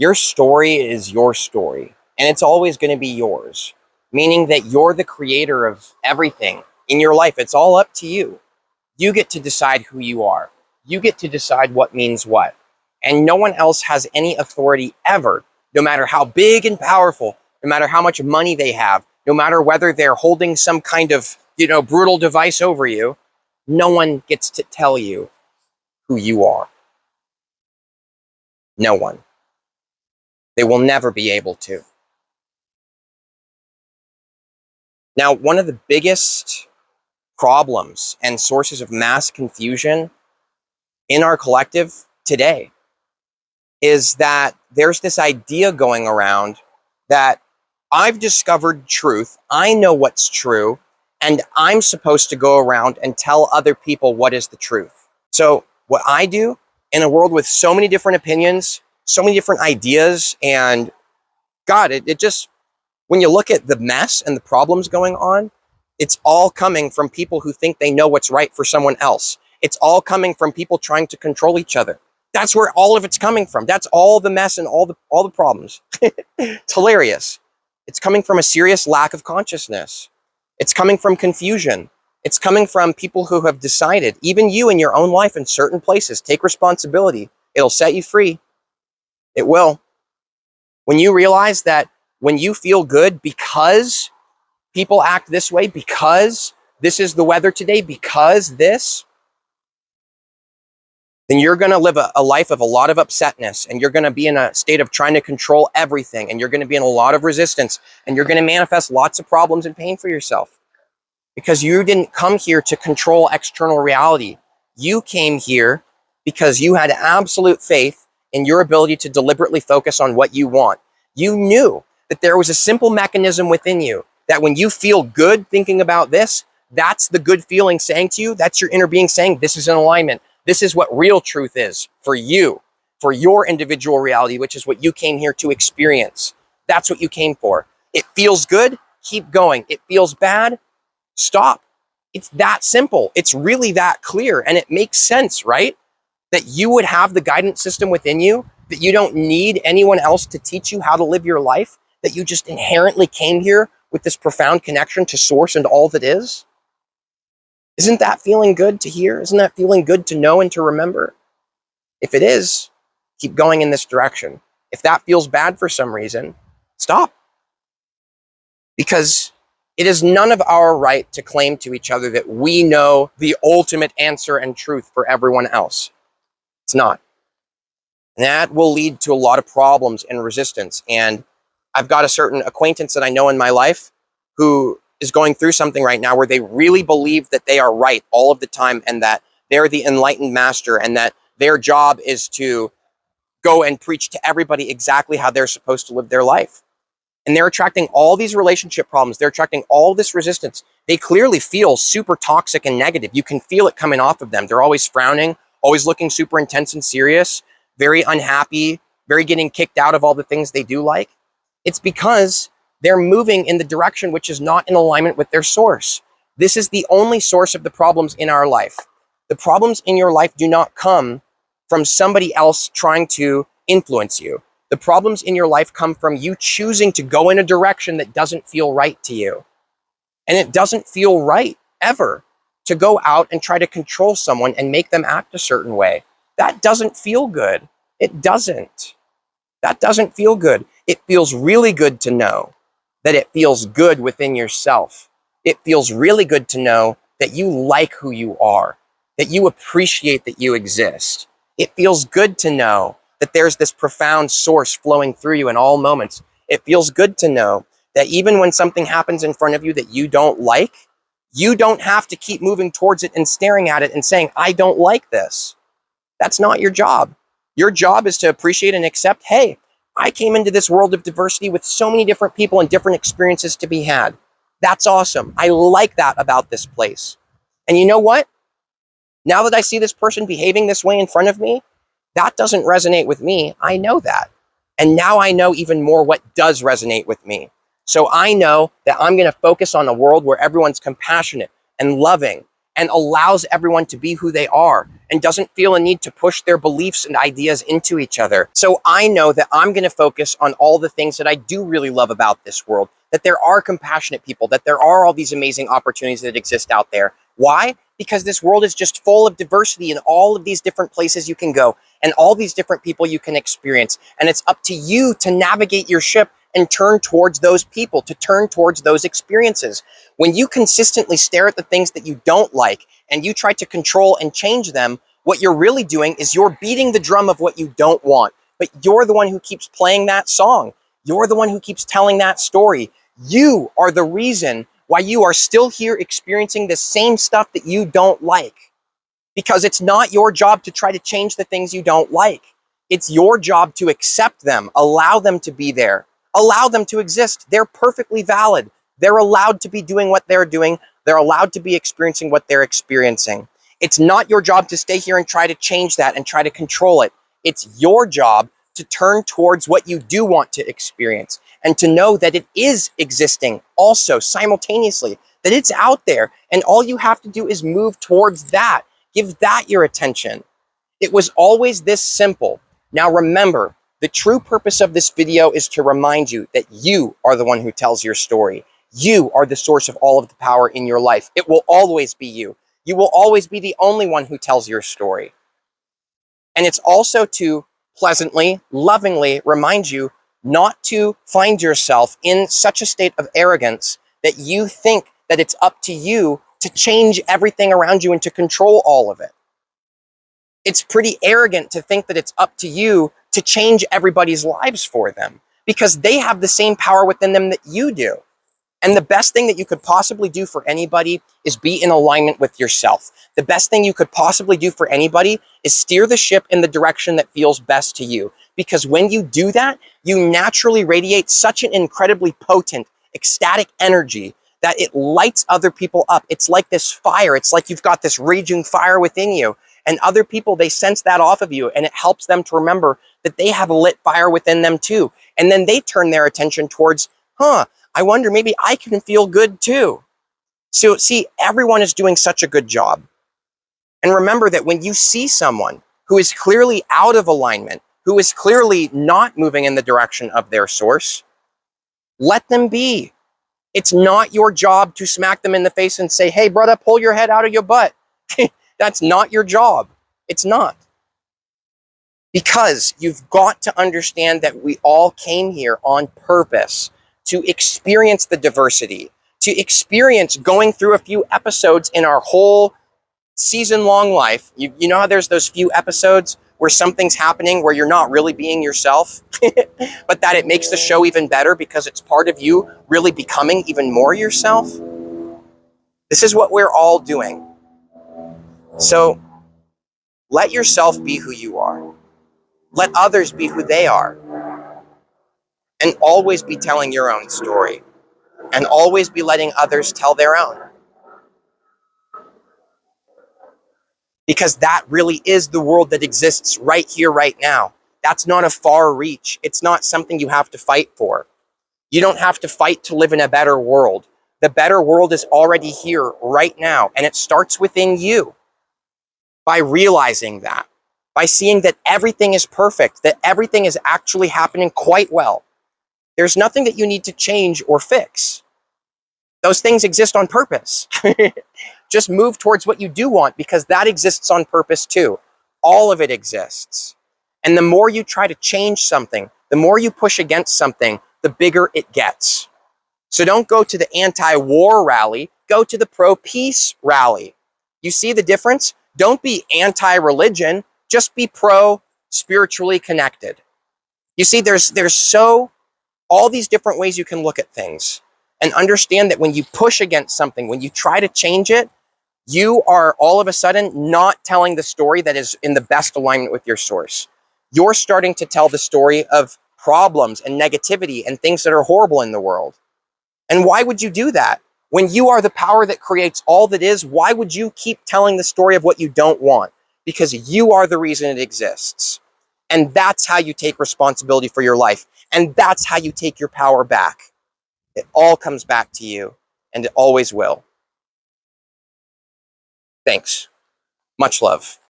Your story is your story, and it's always going to be yours, meaning that you're the creator of everything in your life. It's all up to you. You get to decide who you are. You get to decide what means what. And no one else has any authority ever, no matter how big and powerful, no matter how much money they have, no matter whether they're holding some kind of, brutal device over you. No one gets to tell you who you are. No one. They will never be able to. Now, one of the biggest problems and sources of mass confusion in our collective today is that there's this idea going around that I've discovered truth, I know what's true, and I'm supposed to go around and tell other people what is the truth. So what I do in a world with so many different opinions, so many different ideas, and God, it just, when you look at the mess and the problems going on, it's all coming from people who think they know what's right for someone else. It's all coming from people trying to control each other. That's where all of it's coming from. That's all the mess and all the problems. It's hilarious. It's coming from a serious lack of consciousness. It's coming from confusion. It's coming from people who have decided, even you in your own life in certain places, take responsibility. It'll set you free. It will. When you realize that when you feel good because people act this way, because this is the weather today, because this, then you're going to live a life of a lot of upsetness, and you're going to be in a state of trying to control everything, and you're going to be in a lot of resistance, and you're going to manifest lots of problems and pain for yourself because you didn't come here to control external reality. You came here because you had absolute faith in your ability to deliberately focus on what you want. You knew that there was a simple mechanism within you that when you feel good thinking about this, that's the good feeling saying to you, that's your inner being saying, this is in alignment. This is what real truth is for you, for your individual reality, which is what you came here to experience. That's what you came for. It feels good, keep going. It feels bad, stop. It's that simple. It's really that clear. And it makes sense, right? That you would have the guidance system within you, that you don't need anyone else to teach you how to live your life, that you just inherently came here with this profound connection to source and all that is. Isn't that feeling good to hear? Isn't that feeling good to know and to remember? If it is, keep going in this direction. If that feels bad for some reason, stop. Because it is none of our right to claim to each other that we know the ultimate answer and truth for everyone else. It's not. And that will lead to a lot of problems and resistance. And I've got a certain acquaintance that I know in my life who is going through something right now where they really believe that they are right all of the time, and that they're the enlightened master, and that their job is to go and preach to everybody exactly how they're supposed to live their life. And they're attracting all these relationship problems. They're attracting all this resistance. They clearly feel super toxic and negative. You can feel it coming off of them. They're always frowning, always looking super intense and serious, very unhappy, very getting kicked out of all the things they do like. It's because they're moving in the direction which is not in alignment with their source. This is the only source of the problems in our life. The problems in your life do not come from somebody else trying to influence you. The problems in your life come from you choosing to go in a direction that doesn't feel right to you. And it doesn't feel right ever to go out and try to control someone and make them act a certain way. That doesn't feel good. It doesn't. That doesn't feel good. It feels really good to know that it feels good within yourself. It feels really good to know that you like who you are, that you appreciate that you exist. It feels good to know that there's this profound source flowing through you in all moments. It feels good to know that even when something happens in front of you that you don't like, you don't have to keep moving towards it and staring at it and saying, I don't like this. That's not your job. Your job is to appreciate and accept, hey, I came into this world of diversity with so many different people and different experiences to be had. That's awesome. I like that about this place. And you know what? Now that I see this person behaving this way in front of me, that doesn't resonate with me. I know that. And now I know even more what does resonate with me. So I know that I'm going to focus on a world where everyone's compassionate and loving and allows everyone to be who they are and doesn't feel a need to push their beliefs and ideas into each other. So I know that I'm going to focus on all the things that I do really love about this world, that there are compassionate people, that there are all these amazing opportunities that exist out there. Why? Because this world is just full of diversity in all of these different places you can go and all these different people you can experience. And it's up to you to navigate your ship and turn towards those people, to turn towards those experiences. When you consistently stare at the things that you don't like and you try to control and change them, what you're really doing is you're beating the drum of what you don't want. But you're the one who keeps playing that song. You're the one who keeps telling that story. You are the reason why you are still here experiencing the same stuff that you don't like. Because it's not your job to try to change the things you don't like. It's your job to accept them, allow them to be there, allow them to exist. They're perfectly valid. They're allowed to be doing what they're doing. They're allowed to be experiencing what they're experiencing. It's not your job to stay here and try to change that and try to control it. It's your job to turn towards what you do want to experience and to know that it is existing also simultaneously, that it's out there. And all you have to do is move towards that. Give that your attention. It was always this simple. Now remember, the true purpose of this video is to remind you that you are the one who tells your story. You are the source of all of the power in your life. It will always be you. You will always be the only one who tells your story. And it's also to pleasantly, lovingly remind you not to find yourself in such a state of arrogance that you think that it's up to you to change everything around you and to control all of it. It's pretty arrogant to think that it's up to you to change everybody's lives for them because they have the same power within them that you do. And the best thing that you could possibly do for anybody is be in alignment with yourself. The best thing you could possibly do for anybody is steer the ship in the direction that feels best to you. Because when you do that, you naturally radiate such an incredibly potent, ecstatic energy that it lights other people up. It's like this fire. It's like you've got this raging fire within you. And other people, they sense that off of you, and it helps them to remember that they have a lit fire within them too. And then they turn their attention towards, I wonder, maybe I can feel good too. So see, everyone is doing such a good job. And remember that when you see someone who is clearly out of alignment, who is clearly not moving in the direction of their source, let them be. It's not your job to smack them in the face and say, hey, brother, pull your head out of your butt. That's not your job. It's not. Because you've got to understand that we all came here on purpose to experience the diversity, to experience going through a few episodes in our whole season-long life. You know how there's those few episodes where something's happening where you're not really being yourself, but that it makes the show even better because it's part of you really becoming even more yourself? This is what we're all doing. So let yourself be who you are. Let others be who they are. And always be telling your own story. And always be letting others tell their own. Because that really is the world that exists right here, right now. That's not a far reach. It's not something you have to fight for. You don't have to fight to live in a better world. The better world is already here right now. And it starts within you. By realizing that. By seeing that everything is perfect. That everything is actually happening quite well. There's nothing that you need to change or fix. Those things exist on purpose. Just move towards what you do want because that exists on purpose too. All of it exists. And the more you try to change something, the more you push against something, the bigger it gets. So don't go to the anti-war rally, go to the pro-peace rally. You see the difference? Don't be anti-religion, just be pro-spiritually connected. You see, there's all these different ways you can look at things and understand that when you push against something, when you try to change it, you are all of a sudden not telling the story that is in the best alignment with your source. You're starting to tell the story of problems and negativity and things that are horrible in the world. And why would you do that? When you are the power that creates all that is, why would you keep telling the story of what you don't want? Because you are the reason it exists. And that's how you take responsibility for your life. And that's how you take your power back. It all comes back to you, and it always will. Thanks. Much love.